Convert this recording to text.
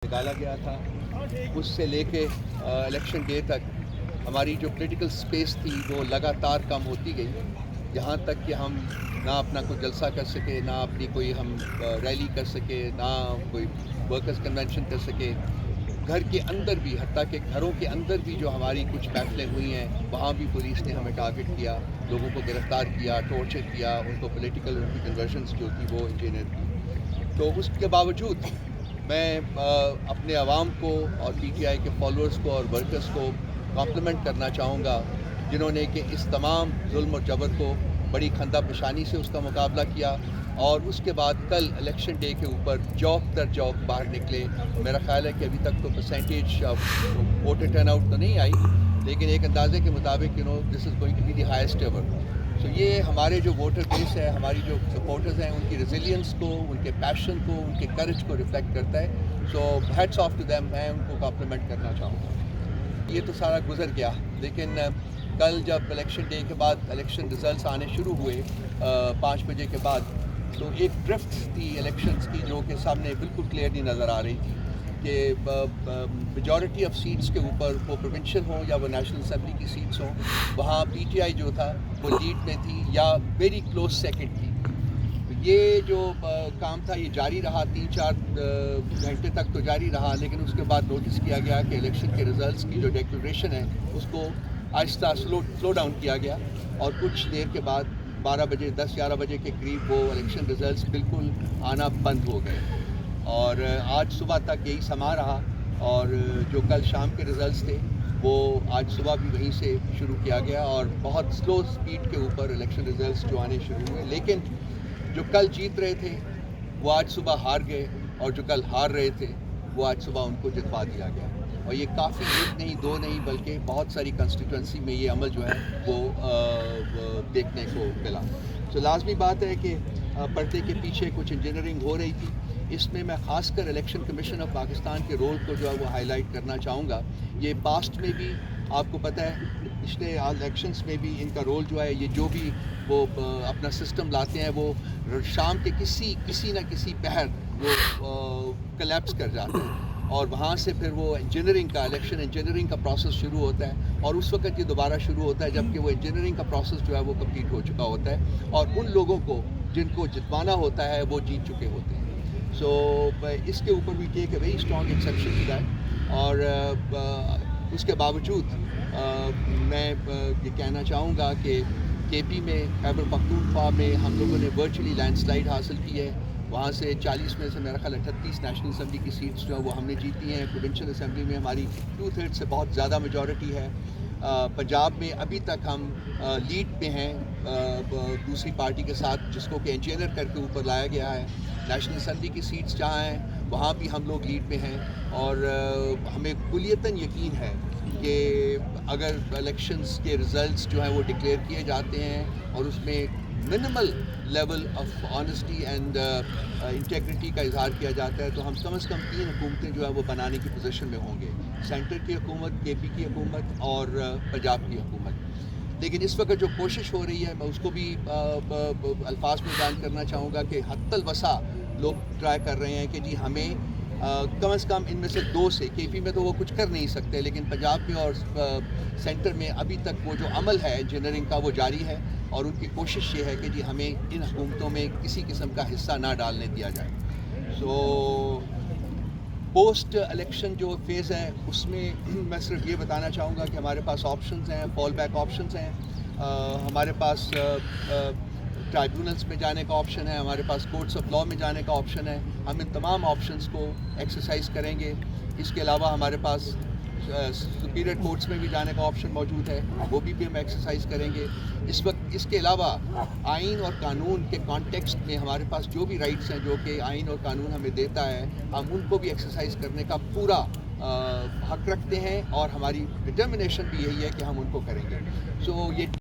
निकाला गया था, उससे लेके इलेक्शन डे तक हमारी जो पॉलिटिकल स्पेस थी वो लगातार कम होती गई, यहाँ तक कि हम ना अपना कोई जलसा कर सके, ना अपनी कोई हम रैली कर सके, ना कोई वर्कर्स कन्वेंशन कर सके। घर के अंदर भी, हत्ता कि घरों के अंदर भी जो हमारी कुछ महफिलें हुई हैं, वहाँ भी पुलिस ने हमें टारगेट किया, लोगों को गिरफ्तार किया, टॉर्चर किया, उनको पॉलिटिकल उनकी कन्वर्जन्स जो थी वो इंजीनियर की। तो उसके बावजूद मैं अपने आवाम को और पीटीआई के फॉलोअर्स को और वर्कर्स को कॉम्प्लीमेंट करना चाहूँगा, जिन्होंने कि इस तमाम जुल्म और जबर को बड़ी खंदा पेशानी से उसका मुकाबला किया और उसके बाद कल इलेक्शन डे के ऊपर चौक दर चौक बाहर निकले। मेरा ख़्याल है कि अभी तक तो परसेंटेज वोटर टर्न आउट तो नहीं आई, लेकिन एक अंदाजे के मुताबिक this is going to be the highest ever. तो ये हमारे जो वोटर बेस है, हमारी जो सपोर्टर्स हैं, उनकी रेजिलियंस को, उनके पैशन को, उनके करेज को रिफ्लेक्ट करता है। So hats off to them, मैं उनको कॉम्प्लीमेंट करना चाहूँगा। ये तो सारा गुजर गया, लेकिन कल जब इलेक्शन डे के बाद इलेक्शन रिजल्ट्स आने शुरू हुए 5 बजे के बाद, तो एक ड्रिफ्ट थी इलेक्शंस की जो कि सामने बिल्कुल क्लियर नहीं नज़र आ रही थी कि मेजॉरिटी ऑफ सीट्स के ऊपर, वो प्रोविंशियल हों या वो नेशनल असेंबली की सीट्स हों, वहाँ पीटीआई जो था वो लीड में थी या वेरी क्लोज सेकंड थी। तो ये जो काम था ये जारी रहा 3-4 घंटे तक तो जारी रहा, लेकिन उसके बाद नोटिस किया गया कि इलेक्शन के रिजल्ट्स की जो डिक्लेरेशन है उसको आहिस्ता स्लो डाउन किया गया और कुछ देर के बाद 12 बजे 10-11 बजे के करीब वो इलेक्शन रिजल्ट्स बिल्कुल आना बंद हो गए और आज सुबह तक यही समा रहा। और जो कल शाम के रिजल्ट्स थे वो आज सुबह भी वहीं से शुरू किया गया और बहुत स्लो स्पीड के ऊपर इलेक्शन रिजल्ट्स जो आने शुरू हुए, लेकिन जो कल जीत रहे थे वो आज सुबह हार गए और जो कल हार रहे थे वो आज सुबह उनको जितवा दिया गया। और ये काफ़ी एक नहीं, दो नहीं, बल्कि बहुत सारी कंस्टिट्यूंसी में ये अमल जो है वो देखने को मिला। तो लाजमी बात है कि पर्दे के पीछे कुछ इंजीनियरिंग हो रही थी। इसमें मैं ख़ासकर इलेक्शन कमीशन ऑफ पाकिस्तान के रोल को जो है वो हाईलाइट करना चाहूँगा। ये पास्ट में भी आपको पता है, पिछले इलेक्शंस में भी इनका रोल जो है, ये जो भी वो अपना सिस्टम लाते हैं वो शाम के किसी न किसी पहर वो कलेप्स कर जाते हैं और वहाँ से फिर वो इंजीनियरिंग का, इलेक्शन इंजीनियरिंग का प्रोसेस शुरू होता है और उस वक्त ये दोबारा शुरू होता है जबकि वो इंजीनियरिंग का प्रोसेस जो है वो कंप्लीट हो चुका होता है और उन लोगों को जिनको जितवाना होता है वो जीत चुके होते हैं। सो इसके ऊपर भी take a very strong exception to that. और उसके बावजूद मैं ये कहना चाहूँगा कि केपी में, खैबर पख्तूनख्वा में हम लोगों ने वर्चुअली लैंडस्लाइड हासिल की है। वहाँ से 40 में से मेरा ख्याल 38 नेशनल असेंबली की सीट्स जो है वो हमने जीती हैं। प्रोविंशियल असेंबली में हमारी 2/3 से बहुत ज़्यादा मेजॉरिटी है। पंजाब में अभी तक हम लीड पे हैं दूसरी पार्टी के साथ, जिसको कि इंजीनियर करके ऊपर लाया गया है। नेशनल असेंबली की सीट्स जहाँ हैं वहाँ भी हम लोग लीड पे हैं और हमें कुलियतन यकीन है कि अगर इलेक्शंस के रिज़ल्ट्स जो हैं वो डिक्लेयर किए जाते हैं और उसमें minimal level of honesty and integrity का इजहार किया जाता है तो हम कम से कम 3 हुकूमतें जो है वो बनाने की पोजीशन में होंगे। सेंटर की हुकूमत, केपी की हुकूमत और पंजाब की हुकूमत। लेकिन इस वक्त जो कोशिश हो रही है मैं उसको भी अल्फाज में बयान करना चाहूँगा कि हत्तल वसा लोग ट्राई कर रहे हैं कि जी हमें कम से कम इनमें से 2 से, केपी में तो वो कुछ कर नहीं सकते, लेकिन पंजाब में और सेंटर में अभी तक वो जो अमल है इंजीनियरिंग का वो जारी है और उनकी कोशिश ये है कि जी हमें इन हुकूमतों में किसी किस्म का हिस्सा ना डालने दिया जाए। सो पोस्ट इलेक्शन जो फेज़ है उसमें मैं सिर्फ ये बताना चाहूँगा कि हमारे पास ऑप्शंस हैं, फॉल बैक ऑप्शंस हैं, हमारे पास ट्राइब्यूनल्स में जाने का ऑप्शन है, हमारे पास कोर्ट्स ऑफ लॉ में जाने का ऑप्शन है। हम इन तमाम ऑप्शंस को एक्सरसाइज करेंगे। इसके अलावा हमारे पास सुपीरियर कोर्ट्स में भी जाने का ऑप्शन मौजूद है, वो भी हम एक्सरसाइज करेंगे। इस वक्त इसके अलावा आइन और कानून के कॉन्टेक्स्ट में हमारे पास जो भी राइट्स हैं जो कि आइन और कानून हमें देता है, हम उनको भी एक्सरसाइज करने का पूरा हक रखते हैं और हमारी डिटर्मिनेशन भी यही है कि हम उनको करेंगे। सो ये